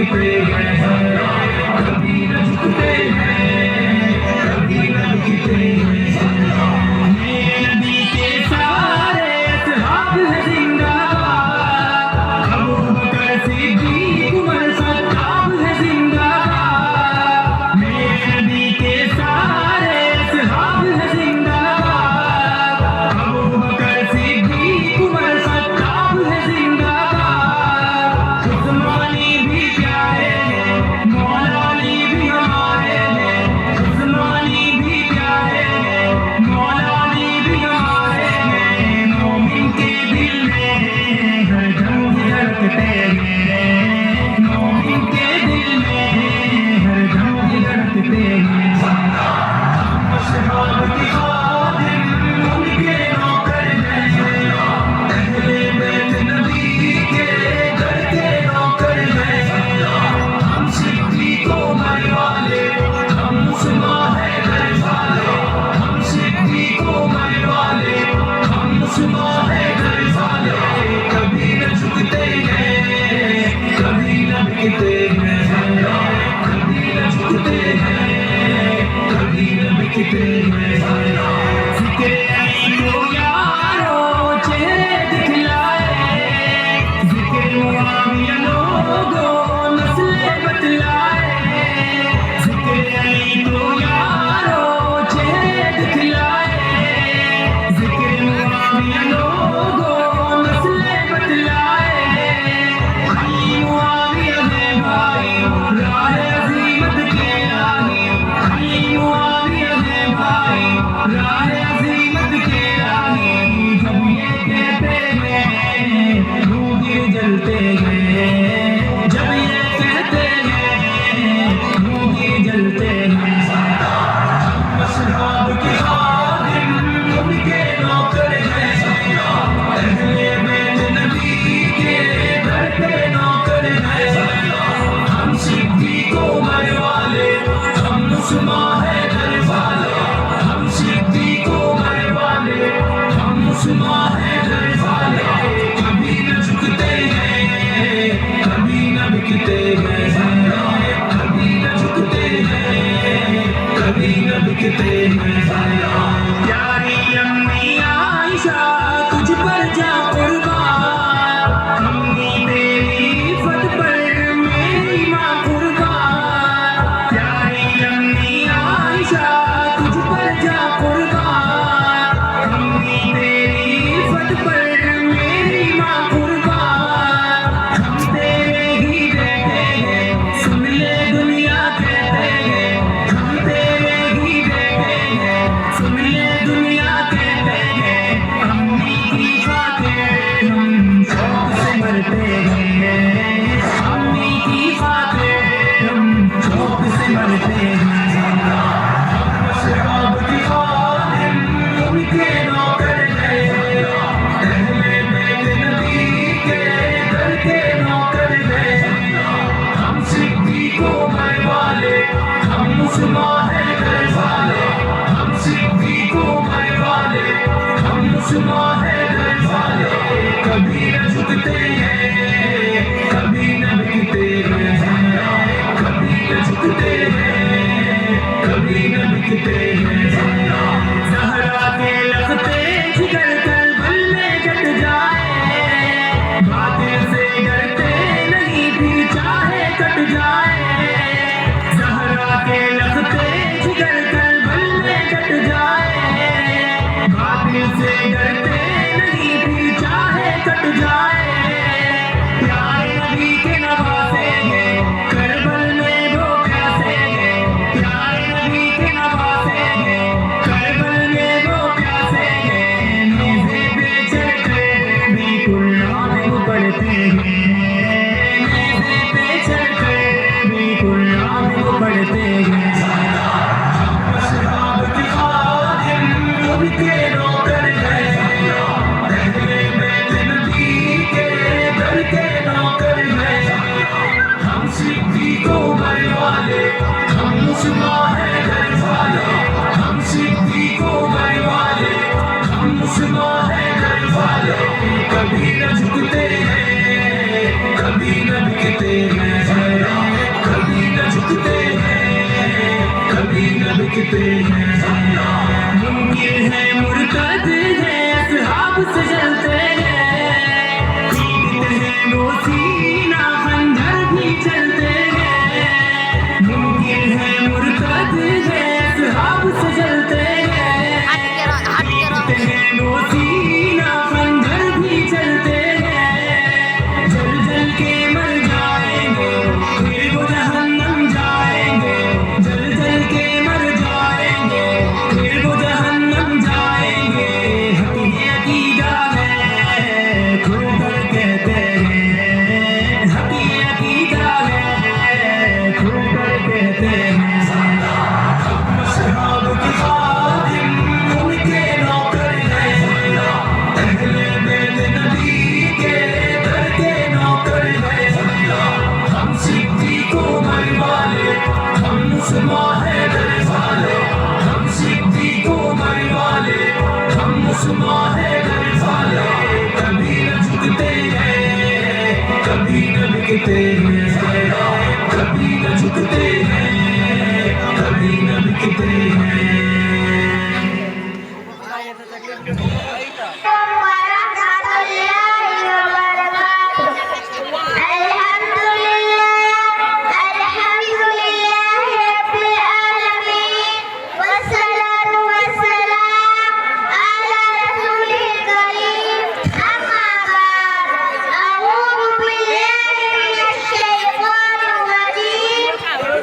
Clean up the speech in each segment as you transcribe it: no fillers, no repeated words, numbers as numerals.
झुकते हैं, कभी न झुकते हैं, कभी न झुकते हैं। मेरे नबी के सारे असहाब हैं जिंदाबाद, अबू बकर सिद्दीक उमर खत्ताब हैं जिंदाबाद। मेरे नबी के सारे असहाब हैं जिंदाबाद, अबू बकर सिद्दीक उमर खत्ताब हैं जिंदाबाद। उस्मानी भी प्यारे हैं, मौला अली भी हमारे हैं। उस्मानी भी प्यारे हैं, मौला अली भी हमारे हैं। मोमिन के दिल में हरदम धड़कते हैं, मोमिन के दिल में हरदम धड़कते हैं। असहाब की खादिम उनके नौकर हैं, अहले बैत नबी के घर के नौकर हैं। हम सिद्दीक उमर वाले, हम उस्मान है घर वाले। हम सिद्दीक उमर वाले, हम उस्मान है घर वाले। कभी न झुकते हैं, कभी न बिकते हैं, कभी न झुकते हैं, कभी न बिकते हैं। जिक्र अली को यारों चेहरे दिखलाए, जिक्र मुआविया लोगों नस्लें बतलाए। जिक्र अली को यारों चेहरे दिखलाए, जिक्र मुआविया लोगों नस्लें बतलाए। अली मुआविया है भाई, राह अज़ीमत के राही। अली मुआविया है भाई, राह अज़ीमत के राही। जब ये कहते हैं रूह गिर जलते हैं, जब ये कहते हैं रूह गिर जलते हैं। असहाब की खादिम उनके नौकर हैं, अहले बैत नबी के घर के नौकर हैं। हम सिद्दीक उमर वाले, हम उस्मान है घर वाले। हम सिद्दीक उमर वाले, हम उस्मान है घर वाले। कभी न झुकते हैं, कभी न बिकते हैं, कभी न झुकते हैं, कभी न बिकते हैं। प्यारी अम्मी आयशा तुझ पर जा कुर्बान, अम्मी तेरी इफ़्फ़त पर मेरी माँ कुर्बान। प्यारी अम्मी आयशा तुझ पर जा कुर्बान, अम्मी तेरी इफ़्फ़त पर मेरी माँ कुर्बान। हम तेरे ही बेटे हैं, सुन ले दुनिया कहते हैं। हम तेरे ही बेटे हैं, सुन ले दुनिया कहते हैं। अम्मी की खातिर हम शौक से मरते हैं, अम्मी की खातिर हम शौक से मरते हैं। असहाब की खादिम उनके नौकर हैं, अहले बैत नबी के घर के नौकर हैं। हम सिद्दीक उमर वाले, हम उस्मान है घर वाले। हम सिद्दीक उमर वाले, हम उस्मान है घर वाले। कभी न झुकते हैं, कभी न बिकते हैं, कभी न झुकते हैं, कभी न बिकते हैं। ज़हरा के लखते जिगर करबल में जट जाए, बातिल से डरते नहीं भी चाहे कट जाए। ज़हरा के लखते जिगर करबल में जट जाए, बातिल से डरते नहीं भी चाहे कट जाए। प्यारे नबी के नवासे हैं, करबल में वो प्यासे हैं। प्यारे नबी के नवासे हैं, करबल में वो प्यासे हैं। नेज़े पे चढ़कर बिल्कुल नाम वो पढ़ते हैं, नेज़े पे चढ़कर बिल्कुल नाम वो पढ़ते हैं। असहाब की खादिम उनके नौकर हैं, अहले बैत नबी के घर के नौकर हैं। हम सिद्दीक उमर वाले, हम उस्मान है घर वाले। हम सिद्दीक उमर वाले, हम उस्मान है घर वाले। कभी न झुकते हैं, कभी कभी न बिकते हैं, कभी न झुकते हैं, कभी न बिकते हैं। मुनकिर है मुर्तद है असहाब से जलते हैं, पीड़ित है वो सीना खंजर भी चलते हैं। मुनकिर है मुर्तद है असहाब से जलते हैं, पीड़ित है वो सीना खंजर भी चलते हैं। जल जल के मर जाएंगे फिर वो जहन्नम जाएंगे, जल जल के मर जाएंगे फिर वो जहन्नम जाएंगे। हक़-ए अक़ीदा है खुलकर कहते हैं, हक़-ए अक़ीदा है खुलकर कहते हैं। असहाब के खादिम उनके नौकर हैं, अहले बैत नबी के दर के नौकर हैं। हम सिद्दीक़ उमर वाले, हम उस्मान हैदर वाले, हम सिद्दीक़ उमर वाले, हम उस्मान हैदर वाले। कभी न झुकते हैं, कभी न बिकते हैं, कभी न झुकते हैं, कभी न बिकते हैं।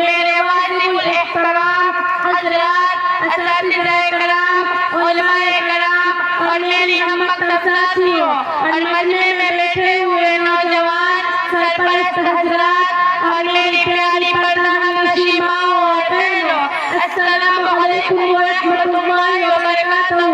मेरे वाजिब एहतराम हज़रात, असातिज़ाए कराम, उलमाए कराम और मेरी हमवक्त साथियों और मजमे में बैठे हुए नौजवान, सरपरस्त हज़रात और मेरी प्यारी पर्दानशीं माओ और बहनों, अस्सलामु अलैकुम व रहमतुल्लाहि व बरकातहू।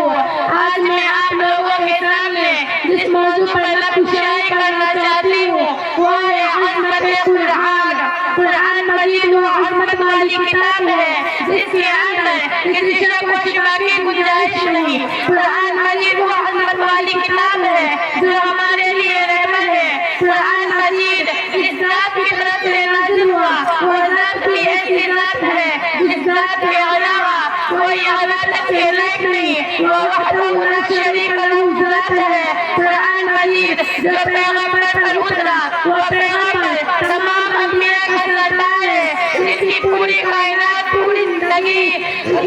आज मैं आप लोगों के सामने जिस मौजू पर नक्शेई करना चाहती हूँ वो है अज़मत कुरान। कुरान मजीद वो अज़मत वाली किताब है जिसके अंदर किसी शक व शुबा की गुंजाइश नहीं। कुरान मजीद वो अज़मत वाली किताब है जो हमारे लिए रहमत है। कुरान मजीद इस जात की तरफ से नाज़िल हुआ, वो जात की ऐसी जात है जिस जात के अलावा कोई इबादत के लायक नहीं, वो वहदहू ला शरीक लहू जात है। कुरान मजीद जो पैगंबर पर उतरा वो पैगंबर तमाम अंबिया का सरदार है। इसकी पूरी कायनात, पूरी जिंदगी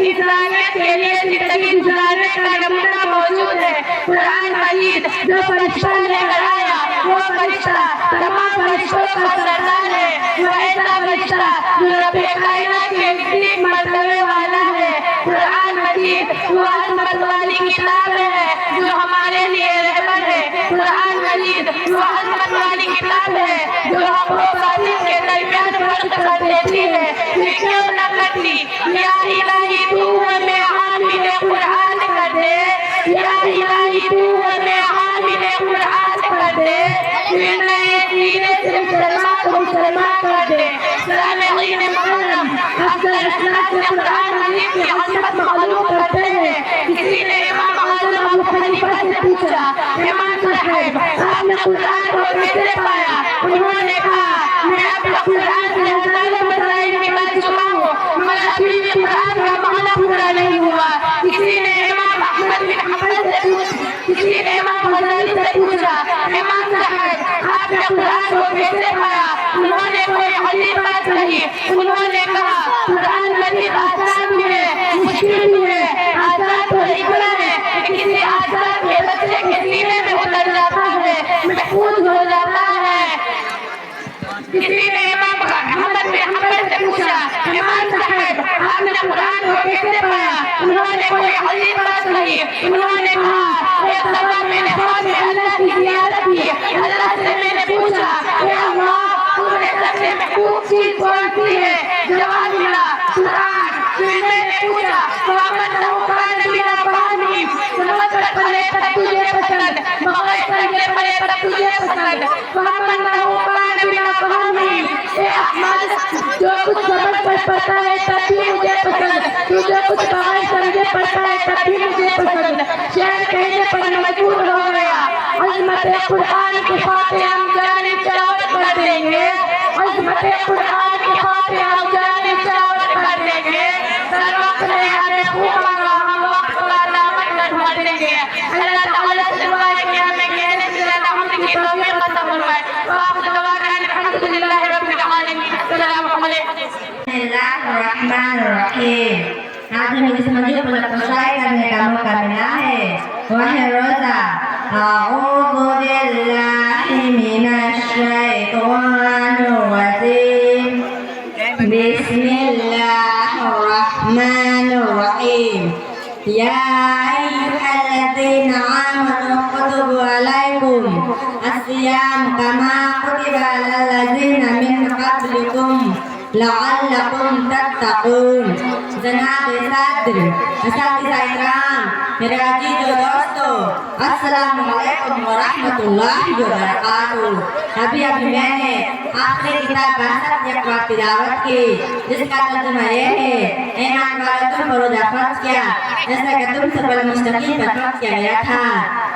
इंसानियत के लिए जिंदगी गुजारने का नमूना मौजूद है। कुरान मजीद जो फरिश्ता लेकर आया वो फरिश्ता तमाम फरिश्तों का सरदार है। वो ऐसा फरिश्ता जो रब कायनात के नज़दीक मर्तबे वाला है। कुरान मजीद वो अज़मत वाली किताब है जो हमारे लिए रहमत है। कुरान मजीद वो अज़मत वाली किताब है जो हमको बातिल के दरमियान फर्क कर देती है। ये क्यों न करती? या इलाही तू हमें हामिल कुरान कर दे, या इलाही तू हमें हामिल कुरान कर दे, फिर नए सीने से मुसलमान को मुसलमान कर दे। सामिईन मुकर्रम, अक्सर इस्लाम से कुरान मजीद की अज़मत मालूम करते हैं। किसी ने इमाम आज़म अबू हनीफा से पूछा, इमाम साहब आपने कुरान को कैसे पाया? उन्होंने कहा, मैं अपने कुरान से हज़ारों मसाइल निकाल चुका हूँ मगर अभी भी कुरान का माना पूरा नहीं हुआ। किसी ने इमाम अहमद बिन हंबल से पूछा, किसी ने इमाम गज़ाली से पूछा, इमाम साहब आपने कुरान को कैसे पाया? उन्होंने कोई अजीब बात कही। उन्होंने कहा, कुरान मजीद आसान भी है, मुश्किल भी है। आसान तो इतना है कि किसी आसान के बच्चे के सीने में उतर जाता है, महफूज हो जाता है। किसी ने इमाम अहमद बिन हंबल से पूछा, इमाम साहब आपने कुरान को कैसे पाया? उन्होंने कोई अजीब बात कही। उन्होंने कहा, एक दफा मैंने ख्वाब में अल्लाह की ज़ियारत की। अल्लाह से मैंने पूछा, ए अल्लाह तुम्हारे सबसे महबूब चीज कौन सी है? जवाब मिला, कुरान। फिर मैंने पूछा, फ़मन लहू कान बिला फ़हमी, समझकर पढ़े तब तुझे पसंद, बगैर समझे पढ़े तब तुझे पसंद। फ़मन लहू कान बिला फ़हमी, ए अहमद जो कुछ समझ कर पढ़ता है तब भी मुझे पसंद, तू जो कुछ बगैर समझे पढ़ता है तब भी मुझे पसंद। शेर कहने पर मजबूर हो गया। अज़मत कुरान की खातिर हम जाने तिलावत कर देंगे, अज़मत कुरान की खातिर हम जाने तिलावत कर देंगे। सर वक्त में हमें खूब मांगा, हम वक्त का दामन न भर देंगे। अल्लाह ताला से दुआ है कि हमें कहने से ज़्यादा हमने की तौफीक अता फरमाए। आखिर दवाना अल्हम्दुलिल्लाहि रब्बिल आलमीन। अस्सलामु अलैकुम। बिस्मिल्लाहिर्रहमानिर्रहीम। आज हमें इस मौजू पर तशरीह करने का मौका मिला है, वह है रोज़ा। अऊज़ु बिल्लाहि मिनश शैतानिर रजीम। बिस्मिल्लाहिर्रहमानिर्रहीम। या अय्युहल्लज़ीना आमनू कुतिबा अलैकुम अस्सियाम कमा कुतिबा अलल्लज़ीना मिन क़ब्लिकुम लअल्लकुम तत्तक़ून। जनाब सदर, असातिज़ाए इकराम, मेरे अजीज दोस्तों, अस्सलामु अलैकुम व रहमतुल्लाहि व बरकातुहू। अभी मैंने आखिरी किताब बासत यकवा तिलावत की, जिसका तर्जुमा ये है, ईमान वालों तुम पर रोज़ा फर्ज किया जैसा कि तुम सब पर मुस्तकीम पर फर्ज किया गया था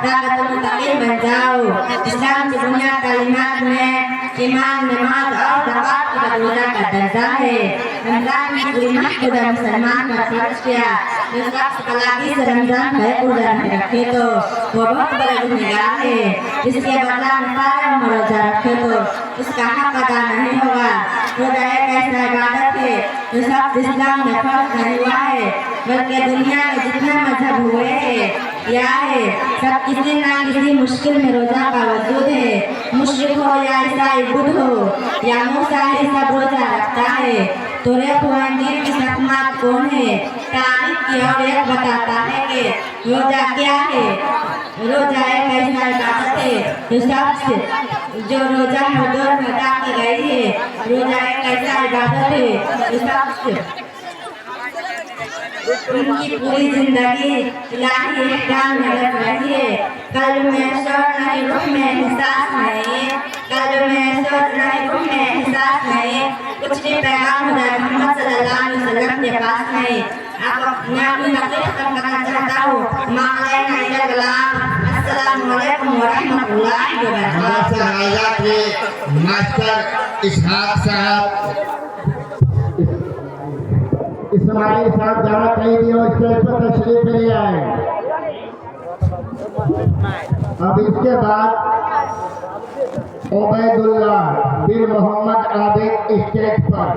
ताकि तुम मुत्तक़ी बन जाओ। इस्लाम की बुनियाद तालीमात में ईमान, नमाज और ज़कात का रोज़ा का दर्जा है। रमज़ान की पूरी महफूज़ मुसलमान पर फर्ज किया। जो शख्स कलाकी से रमज़ान भर रोज़ा नहीं रखे तो वो बहुत बड़ा गुनहगार है। इसके बदला में सारे रोज़ा रखे तो उसका हक अदा नहीं होगा। रोजा एक ऐसा इबादत है जो सब इस्लाम में फर्ज नहीं हुआ है, बल्कि दुनिया में जितने मजहब हुए हैं या है सब किसी न किसी मुश्किल में रोजा का वजूद है। मुश्रिक हो या ईसाई, बुद्ध हो या मूसा है, सब रोजा रखता है। तो दीन की सकमात कौन है? तारीफ की और एक बताता है कि रोजा क्या है। रोजा एक ऐसा इबादत है जो रोजा हुजूर में अदा की गई है। रोजा एक ऐसा इबादत है जो सबसे उनकी पूरी जिंदगी इलाही एहकाम में लग रही है। कल में शौक नहीं, रुख में एहसास नहीं, कल में शौक नहीं, रुख में एहसास नहीं, कुछ भी पैगाम मोहम्मद सल्लल्लाहु अलैहि वसल्लम के पास नहीं। मैं अपनी तकलीफ करना चाहता हूँ। अस्सलामु अलैकुम व रहमतुल्लाहि व बरकातहू। मास्टर इसहाक साहब, इस्माइल साहब जहाँ कहीं भी हो स्टेज पर तशरीफ ले आए। अब इसके बाद उबैदुल्लाह बिन मोहम्मद आबिद स्टेज पर।